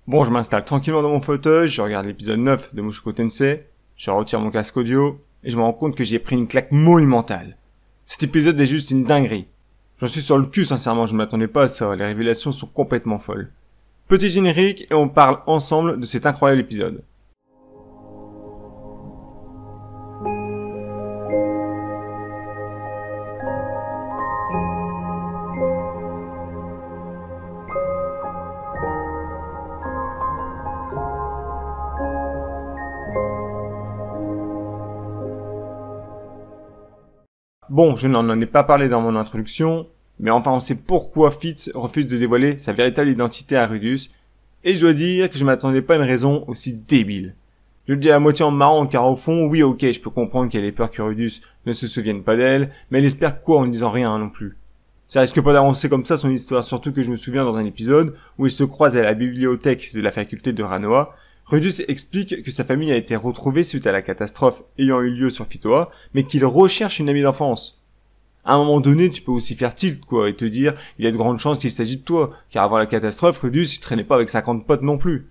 Bon, je m'installe tranquillement dans mon fauteuil, je regarde l'épisode 9 de Mushoku Tensei, je retire mon casque audio, et je me rends compte que j'ai pris une claque monumentale. Cet épisode est juste une dinguerie. J'en suis sur le cul, sincèrement, je ne m'attendais pas à ça, les révélations sont complètement folles. Petit générique, et on parle ensemble de cet incroyable épisode. Bon, je n'en ai pas parlé dans mon introduction, mais enfin on sait pourquoi Fitz refuse de dévoiler sa véritable identité à Rudeus, et je dois dire que je m'attendais pas à une raison aussi débile. Je le dis à moitié en marrant car au fond, oui ok, je peux comprendre qu'elle ait peur que Rudeus ne se souvienne pas d'elle, mais elle espère quoi en ne disant rien non plus. Ça risque pas d'avancer comme ça son histoire, surtout que je me souviens dans un épisode où il se croise à la bibliothèque de la faculté de Ranoa. Rudeus explique que sa famille a été retrouvée suite à la catastrophe ayant eu lieu sur Fitoa, mais qu'il recherche une amie d'enfance. À un moment donné, tu peux aussi faire tilt, quoi, et te dire, il y a de grandes chances qu'il s'agit de toi, car avant la catastrophe, Rudeus, il traînait pas avec 50 potes non plus.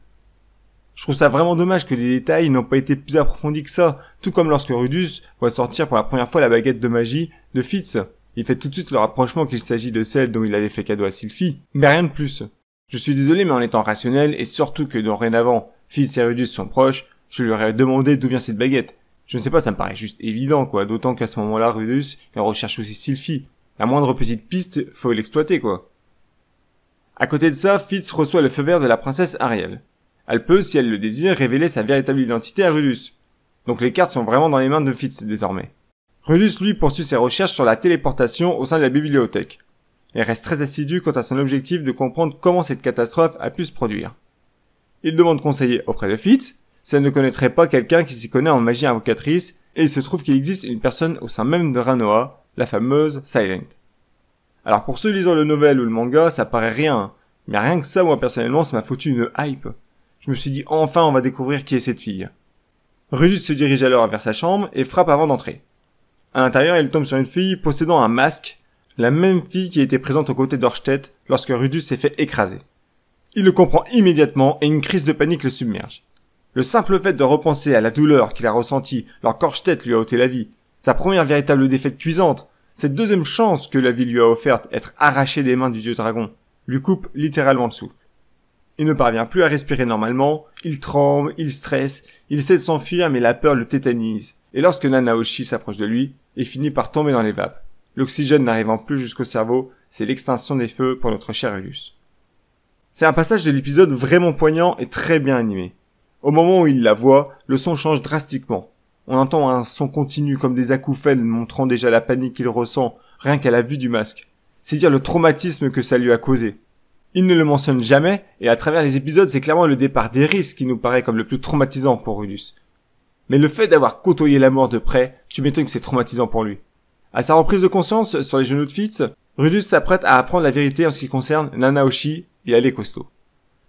Je trouve ça vraiment dommage que les détails n'ont pas été plus approfondis que ça, tout comme lorsque Rudeus voit sortir pour la première fois la baguette de magie de Fitz. Il fait tout de suite le rapprochement qu'il s'agit de celle dont il avait fait cadeau à Sylphie, mais rien de plus. Je suis désolé, mais en étant rationnel, et surtout que dorénavant, Fitz et Rudeus sont proches, je lui aurais demandé d'où vient cette baguette. Je ne sais pas, ça me paraît juste évident, quoi, d'autant qu'à ce moment-là, Rudeus, il recherche aussi Sylphie. La moindre petite piste, faut l'exploiter, quoi. À côté de ça, Fitz reçoit le feu vert de la princesse Ariel. Elle peut, si elle le désire, révéler sa véritable identité à Rudeus. Donc les cartes sont vraiment dans les mains de Fitz, désormais. Rudeus, lui, poursuit ses recherches sur la téléportation au sein de la bibliothèque. Il reste très assidu quant à son objectif de comprendre comment cette catastrophe a pu se produire. Il demande conseiller auprès de Fitz, si elle ne connaîtrait pas quelqu'un qui s'y connaît en magie invocatrice, et il se trouve qu'il existe une personne au sein même de Ranoa, la fameuse Silent. Alors pour ceux lisant le novel ou le manga, ça paraît rien, mais rien que ça, moi personnellement, ça m'a foutu une hype. Je me suis dit, enfin on va découvrir qui est cette fille. Rudeus se dirige alors vers sa chambre et frappe avant d'entrer. À l'intérieur, il tombe sur une fille possédant un masque, la même fille qui était présente aux côtés d'Orstedt lorsque Rudeus s'est fait écraser. Il le comprend immédiatement et une crise de panique le submerge. Le simple fait de repenser à la douleur qu'il a ressentie lorsque Orstedt lui a ôté la vie, sa première véritable défaite cuisante, cette deuxième chance que la vie lui a offerte, être arraché des mains du dieu dragon, lui coupe littéralement le souffle. Il ne parvient plus à respirer normalement, il tremble, il stresse, il essaie de s'enfuir mais la peur le tétanise. Et lorsque Nanaoshi s'approche de lui, il finit par tomber dans les vapes. L'oxygène n'arrivant plus jusqu'au cerveau, c'est l'extinction des feux pour notre cher Rudeus. C'est un passage de l'épisode vraiment poignant et très bien animé. Au moment où il la voit, le son change drastiquement. On entend un son continu comme des acouphènes montrant déjà la panique qu'il ressent rien qu'à la vue du masque. C'est dire le traumatisme que ça lui a causé. Il ne le mentionne jamais et à travers les épisodes c'est clairement le départ d'Eris qui nous paraît comme le plus traumatisant pour Rudeus. Mais le fait d'avoir côtoyé la mort de près, tu m'étonnes que c'est traumatisant pour lui. À sa reprise de conscience sur les genoux de Fitz, Rudeus s'apprête à apprendre la vérité en ce qui concerne Nanaoshi et elle est costaud.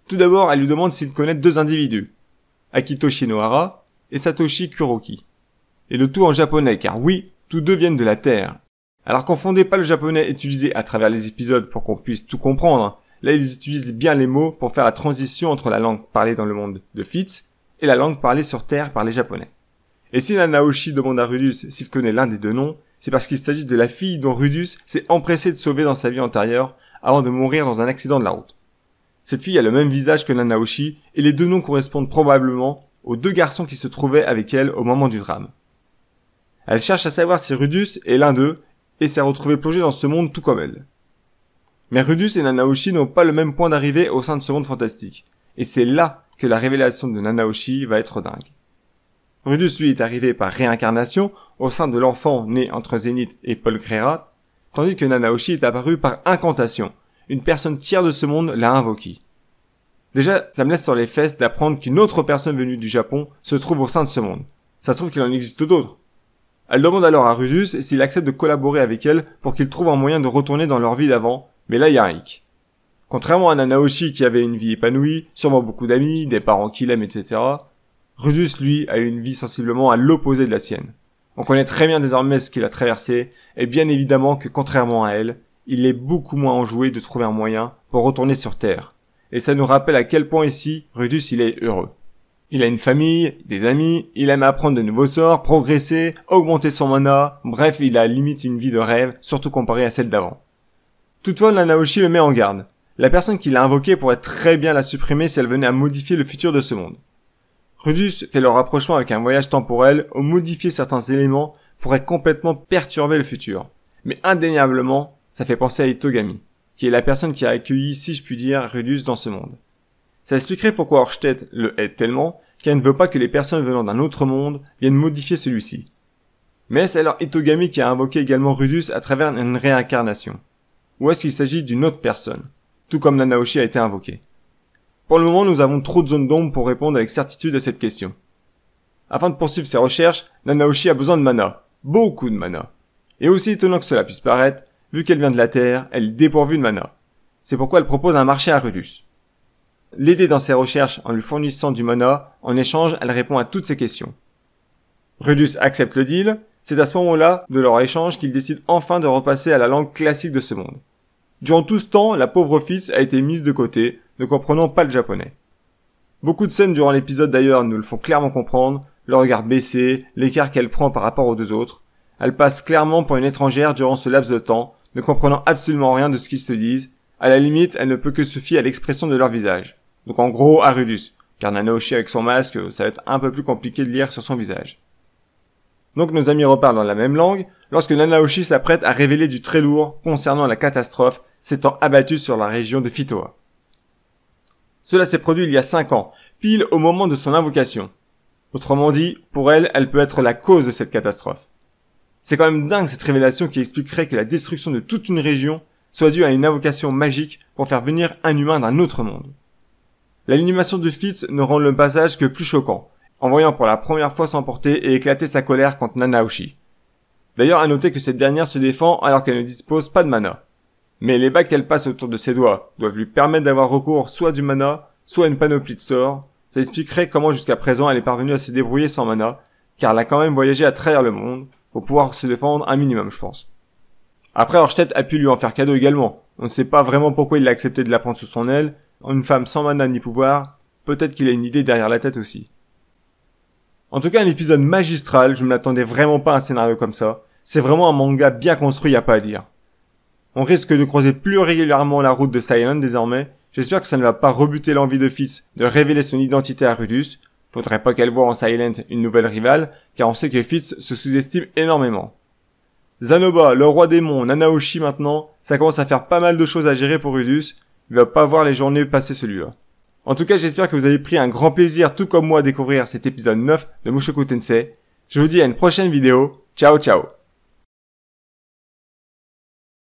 Tout d'abord, elle lui demande s'il connaît deux individus, Akito Shinohara et Satoshi Kuroki. Et le tout en japonais, car oui, tous deux viennent de la Terre. Alors confondez pas le japonais utilisé à travers les épisodes pour qu'on puisse tout comprendre. Là, ils utilisent bien les mots pour faire la transition entre la langue parlée dans le monde de Fitz et la langue parlée sur Terre par les japonais. Et si Nanaoshi demande à Rudeus s'il connaît l'un des deux noms, c'est parce qu'il s'agit de la fille dont Rudeus s'est empressé de sauver dans sa vie antérieure avant de mourir dans un accident de la route. Cette fille a le même visage que Nanaoshi et les deux noms correspondent probablement aux deux garçons qui se trouvaient avec elle au moment du drame. Elle cherche à savoir si Rudeus est l'un d'eux et s'est retrouvé plongé dans ce monde tout comme elle. Mais Rudeus et Nanaoshi n'ont pas le même point d'arrivée au sein de ce monde fantastique. Et c'est là que la révélation de Nanaoshi va être dingue. Rudeus lui est arrivé par réincarnation au sein de l'enfant né entre Zenith et Paul Greyrat, tandis que Nanaoshi est apparu par incantation. Une personne tiers de ce monde l'a invoqué. Déjà, ça me laisse sur les fesses d'apprendre qu'une autre personne venue du Japon se trouve au sein de ce monde. Ça se trouve qu'il en existe d'autres. Elle demande alors à Rudeus s'il accepte de collaborer avec elle pour qu'il trouve un moyen de retourner dans leur vie d'avant, mais là il y a un hic. Contrairement à Nanaoshi qui avait une vie épanouie, sûrement beaucoup d'amis, des parents qu'il aime, etc., Rudeus, lui, a une vie sensiblement à l'opposé de la sienne. On connaît très bien désormais ce qu'il a traversé, et bien évidemment que contrairement à elle, il est beaucoup moins enjoué de trouver un moyen pour retourner sur Terre. et ça nous rappelle à quel point ici, Rudus il est heureux. Il a une famille, des amis, il aime apprendre de nouveaux sorts, progresser, augmenter son mana, bref, il a limite une vie de rêve, surtout comparé à celle d'avant. Toutefois, Nanaoshi le met en garde. La personne qui l'a invoqué pourrait très bien la supprimer si elle venait à modifier le futur de ce monde. Rudus fait le rapprochement avec un voyage temporel où modifier certains éléments pourrait complètement perturber le futur. Mais indéniablement, ça fait penser à Itogami, qui est la personne qui a accueilli, si je puis dire, Rudus dans ce monde. Ça expliquerait pourquoi Oerstedt le hait tellement, car il ne veut pas que les personnes venant d'un autre monde viennent modifier celui-ci. Mais c'est alors Itogami qui a invoqué également Rudus à travers une réincarnation. Ou est-ce qu'il s'agit d'une autre personne, tout comme Nanaoshi a été invoqué? Pour le moment, nous avons trop de zones d'ombre pour répondre avec certitude à cette question. Afin de poursuivre ses recherches, Nanaoshi a besoin de mana. Beaucoup de mana. Et aussi étonnant que cela puisse paraître, vu qu'elle vient de la Terre, elle est dépourvue de mana. C'est pourquoi elle propose un marché à Rudus. L'aider dans ses recherches en lui fournissant du mana, en échange, elle répond à toutes ses questions. Rudus accepte le deal, c'est à ce moment-là de leur échange qu'il décide enfin de repasser à la langue classique de ce monde. Durant tout ce temps, la pauvre Fitz a été mise de côté, ne comprenant pas le japonais. Beaucoup de scènes durant l'épisode d'ailleurs nous le font clairement comprendre, le regard baissé, l'écart qu'elle prend par rapport aux deux autres. Elle passe clairement pour une étrangère durant ce laps de temps, ne comprenant absolument rien de ce qu'ils se disent. À la limite, elle ne peut que se fier à l'expression de leur visage. Donc en gros, à Rudus, car Nanaoshi avec son masque, ça va être un peu plus compliqué de lire sur son visage. Donc nos amis reparlent dans la même langue, lorsque Nanaoshi s'apprête à révéler du très lourd concernant la catastrophe s'étant abattue sur la région de Fitoa. Cela s'est produit il y a 5 ans, pile au moment de son invocation. Autrement dit, pour elle, elle peut être la cause de cette catastrophe. C'est quand même dingue cette révélation qui expliquerait que la destruction de toute une région soit due à une invocation magique pour faire venir un humain d'un autre monde. L'animation de Fitz ne rend le passage que plus choquant, en voyant pour la première fois s'emporter et éclater sa colère contre Nanaoshi. D'ailleurs, à noter que cette dernière se défend alors qu'elle ne dispose pas de mana. Mais les bagues qu'elle passe autour de ses doigts doivent lui permettre d'avoir recours soit à du mana, soit à une panoplie de sorts. Ça expliquerait comment jusqu'à présent elle est parvenue à se débrouiller sans mana, car elle a quand même voyagé à travers le monde, pour pouvoir se défendre un minimum je pense. Après Oerstedt a pu lui en faire cadeau également, on ne sait pas vraiment pourquoi il a accepté de la prendre sous son aile, une femme sans mana ni pouvoir, peut-être qu'il a une idée derrière la tête aussi. En tout cas un épisode magistral, je ne m'attendais vraiment pas à un scénario comme ça, c'est vraiment un manga bien construit, y a pas à dire. On risque de croiser plus régulièrement la route de Silent désormais. J'espère que ça ne va pas rebuter l'envie de Fitz de révéler son identité à Rudus. Faudrait pas qu'elle voie en Silent une nouvelle rivale, car on sait que Fitz se sous-estime énormément. Zanoba, le roi démon, Nanaoshi maintenant, ça commence à faire pas mal de choses à gérer pour Rudus. Il va pas voir les journées passer celui-là. En tout cas, j'espère que vous avez pris un grand plaisir, tout comme moi, à découvrir cet épisode 9 de Mushoku Tensei. Je vous dis à une prochaine vidéo. Ciao ciao.